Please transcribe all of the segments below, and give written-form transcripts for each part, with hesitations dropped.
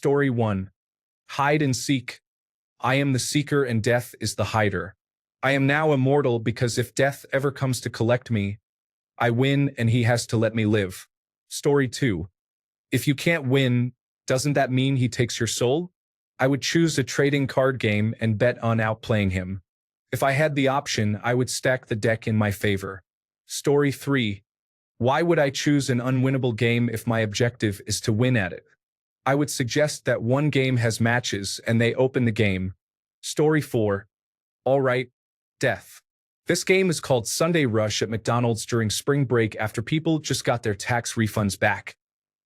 Story 1. Hide and seek. I am the seeker and death is the hider. I am now immortal because if death ever comes to collect me, I win and he has to let me live. Story 2. If you can't win, doesn't that mean he takes your soul? I would choose a trading card game and bet on outplaying him. If I had the option, I would stack the deck in my favor. Story 3. Why would I choose an unwinnable game if my objective is to win at it? I would suggest that one game has matches and they open the game. Story 4. All right, death. This game is called Sunday Rush at McDonald's during spring break after people just got their tax refunds back.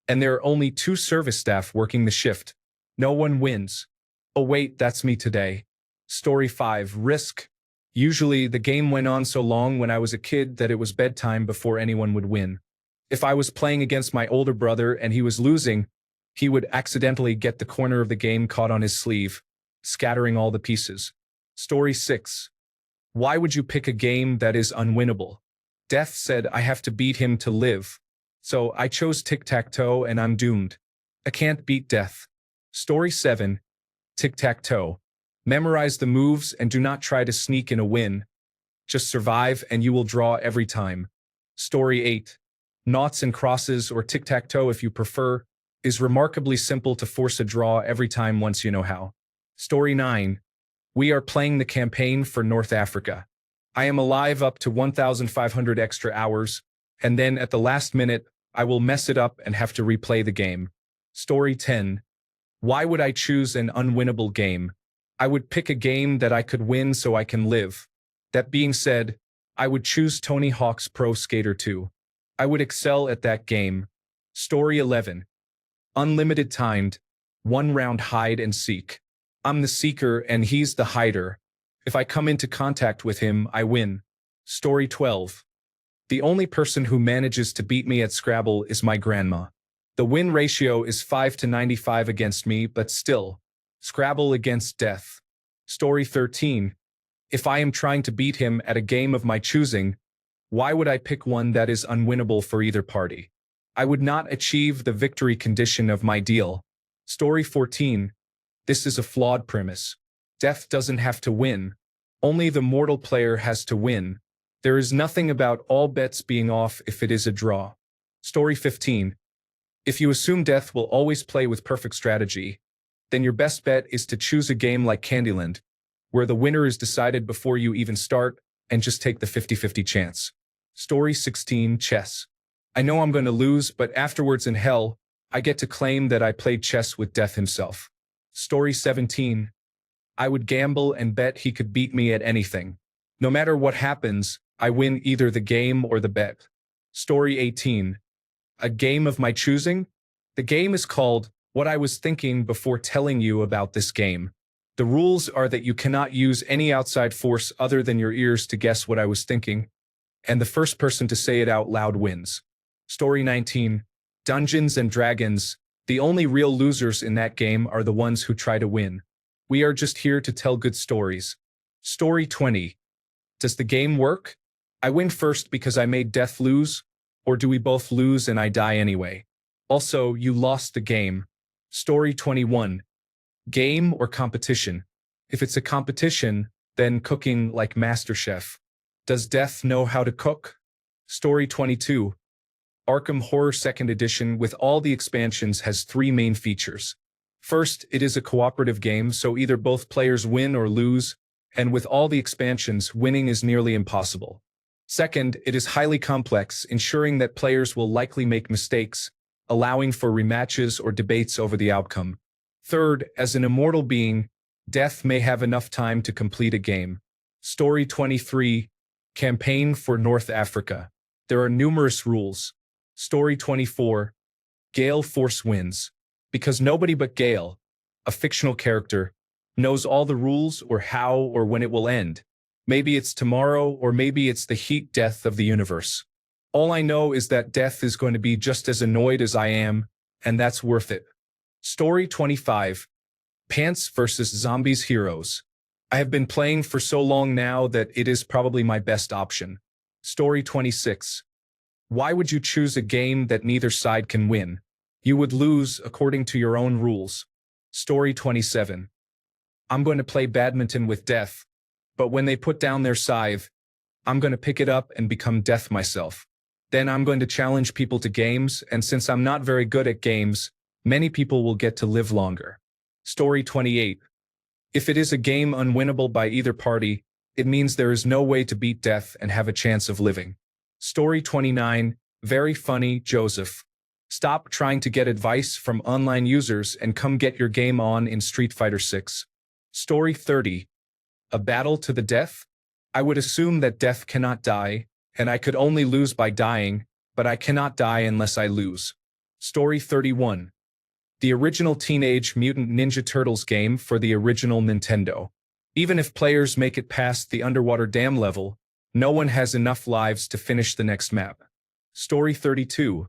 And there are only 2 service staff working the shift. No one wins. Oh wait, that's me today. Story 5. Risk. Usually, the game went on so long when I was a kid that it was bedtime before anyone would win. If I was playing against my older brother and he was losing, he would accidentally get the corner of the game caught on his sleeve, scattering all the pieces. Story 6. Why would you pick a game that is unwinnable? Death said I have to beat him to live. So I chose tic-tac-toe and I'm doomed. I can't beat death. Story 7. Tic-tac-toe. Memorize the moves and do not try to sneak in a win. Just survive and you will draw every time. Story 8. Noughts and crosses, or tic-tac-toe if you prefer, is remarkably simple to force a draw every time once you know how. Story 9. We are playing the campaign for North Africa. I am alive up to 1,500 extra hours, and then at the last minute, I will mess it up and have to replay the game. Story 10. Why would I choose an unwinnable game? I would pick a game that I could win so I can live. That being said, I would choose Tony Hawk's Pro Skater 2. I would excel at that game. Story 11. Unlimited timed, 1-round hide and seek. I'm the seeker and he's the hider. If I come into contact with him, I win. Story 12. The only person who manages to beat me at Scrabble is my grandma. The win ratio is 5 to 95 against me, but still. Scrabble against death. Story 13. If I am trying to beat him at a game of my choosing, why would I pick one that is unwinnable for either party? I would not achieve the victory condition of my deal. Story 14. This is a flawed premise. Death doesn't have to win. Only the mortal player has to win. There is nothing about all bets being off if it is a draw. Story 15. If you assume death will always play with perfect strategy, then your best bet is to choose a game like Candyland, where the winner is decided before you even start, and just take the 50-50 chance. Story 16. Chess. I know I'm going to lose, but afterwards in hell, I get to claim that I played chess with death himself. Story 17. I would gamble and bet he could beat me at anything. No matter what happens, I win either the game or the bet. Story 18. A game of my choosing? The game is called What I Was Thinking Before Telling You About This Game. The rules are that you cannot use any outside force other than your ears to guess what I was thinking, and the first person to say it out loud wins. Story 19. Dungeons and Dragons. The only real losers in that game are the ones who try to win. We are just here to tell good stories. Story 20. Does the game work? I win first because I made death lose, or do we both lose and I die anyway? Also, you lost the game. Story 21. Game or competition? If it's a competition, then cooking like MasterChef. Does death know how to cook? Story 22. Arkham Horror 2nd Edition with all the expansions has 3 main features. First, it is a cooperative game, so either both players win or lose, and with all the expansions, winning is nearly impossible. Second, it is highly complex, ensuring that players will likely make mistakes, allowing for rematches or debates over the outcome. Third, as an immortal being, death may have enough time to complete a game. Story 23. Campaign for North Africa. There are numerous rules. Story 24. Gale Force wins. Because nobody but Gale, a fictional character, knows all the rules or how or when it will end. Maybe it's tomorrow, or maybe it's the heat death of the universe. All I know is that death is going to be just as annoyed as I am, and that's worth it. Story 25. Pants vs. Zombies Heroes. I have been playing for so long now that it is probably my best option. Story 26. Why would you choose a game that neither side can win? You would lose according to your own rules. Story 27. I'm going to play badminton with death, but when they put down their scythe, I'm going to pick it up and become death myself. Then I'm going to challenge people to games, and since I'm not very good at games, many people will get to live longer. Story 28. If it is a game unwinnable by either party, it means there is no way to beat death and have a chance of living. Story 29. Very funny, Joseph. Stop trying to get advice from online users and come get your game on in Street Fighter 6. Story 30. A battle to the death? I would assume that death cannot die, and I could only lose by dying, but I cannot die unless I lose. Story 31. The original Teenage Mutant Ninja Turtles game for the original Nintendo. Even if players make it past the underwater dam level, no one has enough lives to finish the next map. Story 32.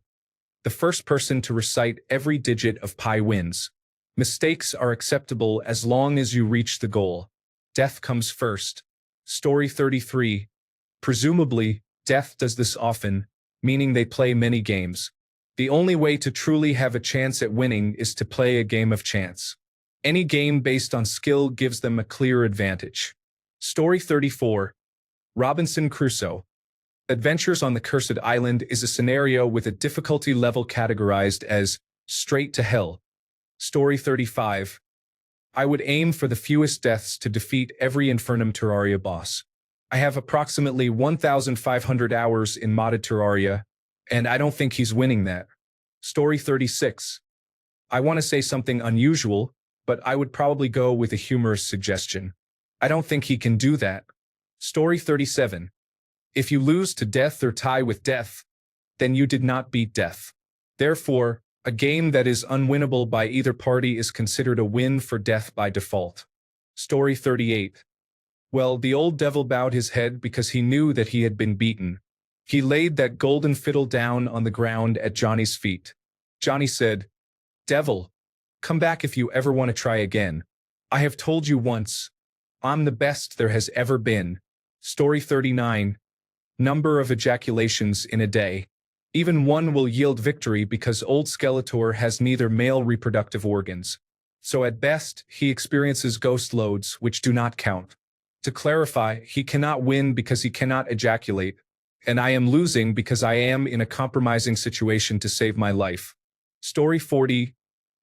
The first person to recite every digit of pi wins. Mistakes are acceptable as long as you reach the goal. Death comes first. Story 33. Presumably, death does this often, meaning they play many games. The only way to truly have a chance at winning is to play a game of chance. Any game based on skill gives them a clear advantage. Story 34. Robinson Crusoe. Adventures on the Cursed Island is a scenario with a difficulty level categorized as straight to hell. Story 35. I would aim for the fewest deaths to defeat every Infernum Terraria boss. I have approximately 1,500 hours in modded Terraria, and I don't think he's winning that. Story 36. I want to say something unusual, but I would probably go with a humorous suggestion. I don't think he can do that. Story 37. If you lose to death or tie with death, then you did not beat death. Therefore, a game that is unwinnable by either party is considered a win for death by default. Story 38. Well, the old devil bowed his head because he knew that he had been beaten. He laid that golden fiddle down on the ground at Johnny's feet. Johnny said, "Devil, come back if you ever want to try again. I have told you once, I'm the best there has ever been." Story 39. Number of ejaculations in a day. Even one will yield victory because old Skeletor has neither male reproductive organs. So at best, he experiences ghost loads, which do not count. To clarify, he cannot win because he cannot ejaculate, and I am losing because I am in a compromising situation to save my life. Story 40.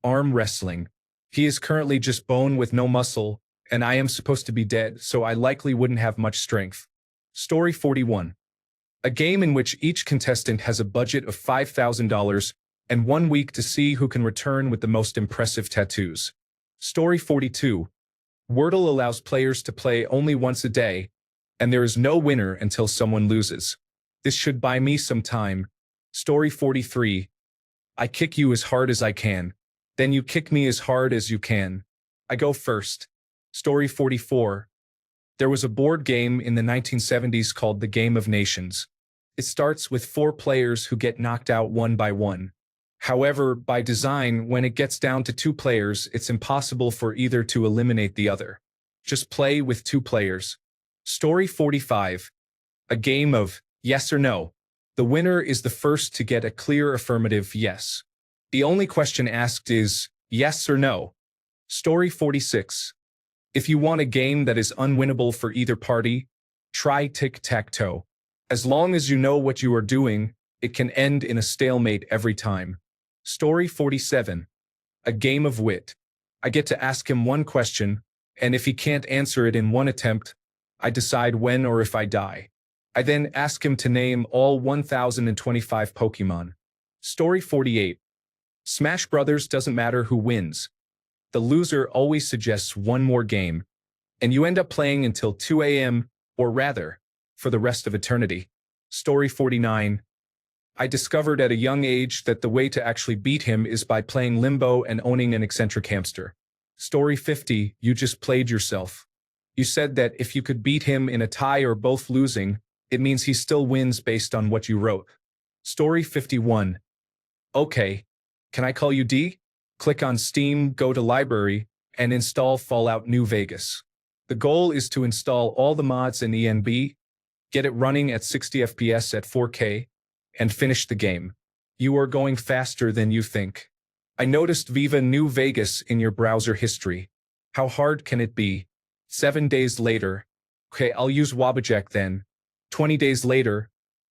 Arm wrestling. He is currently just bone with no muscle, and I am supposed to be dead, so I likely wouldn't have much strength. Story 41. A game in which each contestant has a budget of $5,000 and 1 week to see who can return with the most impressive tattoos. Story 42. Wordle allows players to play only once a day, and there is no winner until someone loses. This should buy me some time. Story 43. I kick you as hard as I can. Then you kick me as hard as you can. I go first. Story 44. There was a board game in the 1970s called The Game of Nations. It starts with 4 players who get knocked out one by one. However, by design, when it gets down to 2 players, it's impossible for either to eliminate the other. Just play with 2 players. Story 45. A game of yes or no. The winner is the first to get a clear affirmative yes. The only question asked is yes or no. Story 46. If you want a game that is unwinnable for either party, try tic-tac-toe. As long as you know what you are doing, it can end in a stalemate every time. Story 47. A game of wit. I get to ask him one question, and if he can't answer it in one attempt, I decide when or if I die. I then ask him to name all 1,025 Pokemon. Story 48. Smash Brothers doesn't matter who wins. The loser always suggests one more game, and you end up playing until 2 a.m., or rather, for the rest of eternity. Story 49. I discovered at a young age that the way to actually beat him is by playing Limbo and owning an eccentric hamster. Story 50. You just played yourself. You said that if you could beat him in a tie or both losing, it means he still wins based on what you wrote. Story 51. Okay. Can I call you D? Click on Steam, go to Library, and install Fallout New Vegas. The goal is to install all the mods in ENB, get it running at 60 FPS at 4K, and finish the game. You are going faster than you think. I noticed Viva New Vegas in your browser history. How hard can it be? 7 days later. Okay, I'll use Wabajek then. 20 days later.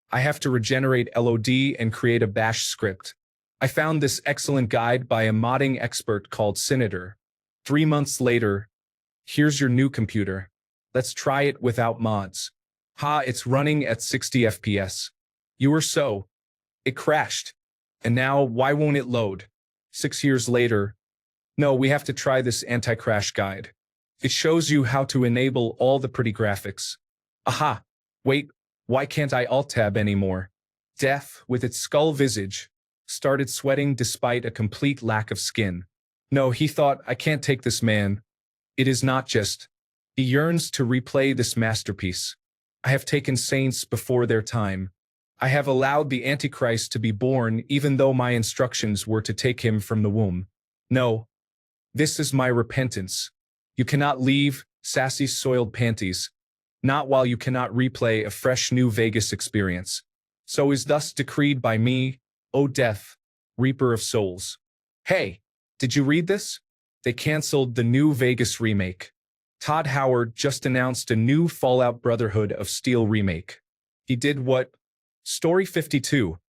I have to regenerate LOD and create a bash script. I found this excellent guide by a modding expert called Senator. 3 months later. Here's your new computer. Let's try it without mods. Ha, it's running at 60 FPS. You were so. It crashed. And now, why won't it load? 6 years later. No, we have to try this anti-crash guide. It shows you how to enable all the pretty graphics. Aha! Wait, why can't I Alt-Tab anymore? Death, with its skull visage, started sweating despite a complete lack of skin. No, he thought, I can't take this man. It is not just. He yearns to replay this masterpiece. I have taken saints before their time. I have allowed the Antichrist to be born even though my instructions were to take him from the womb. No. This is my repentance. You cannot leave, sassy soiled panties. Not while you cannot replay a fresh New Vegas experience. So is thus decreed by me, O death, reaper of souls. Hey, did you read this? They canceled the New Vegas remake. Todd Howard just announced a new Fallout Brotherhood of Steel remake. He did what? Story 52.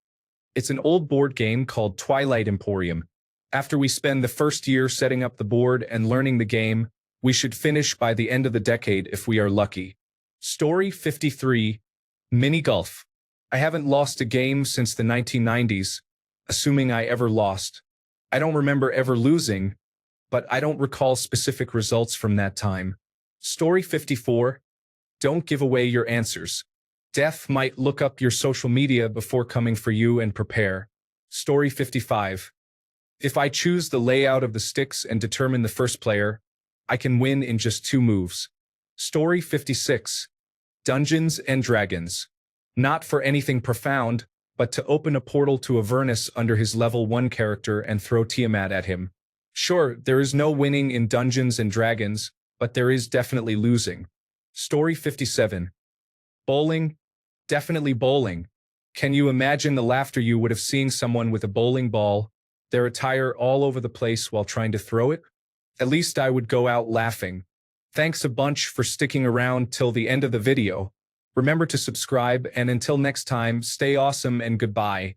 It's an old board game called Twilight Emporium. After we spend the first year setting up the board and learning the game, we should finish by the end of the decade if we are lucky. Story 53. Mini Golf. I haven't lost a game since the 1990s, assuming I ever lost. I don't remember ever losing, but I don't recall specific results from that time. Story 54. Don't give away your answers. Death might look up your social media before coming for you and prepare. Story 55. If I choose the layout of the sticks and determine the first player, I can win in just 2 moves. Story 56. Dungeons and Dragons. Not for anything profound, but to open a portal to Avernus under his level 1 character and throw Tiamat at him. Sure, there is no winning in Dungeons and Dragons, but there is definitely losing. Story 57. Bowling? Definitely bowling. Can you imagine the laughter you would have seeing someone with a bowling ball, their attire all over the place while trying to throw it? At least I would go out laughing. Thanks a bunch for sticking around till the end of the video. Remember to subscribe, and until next time, stay awesome and goodbye.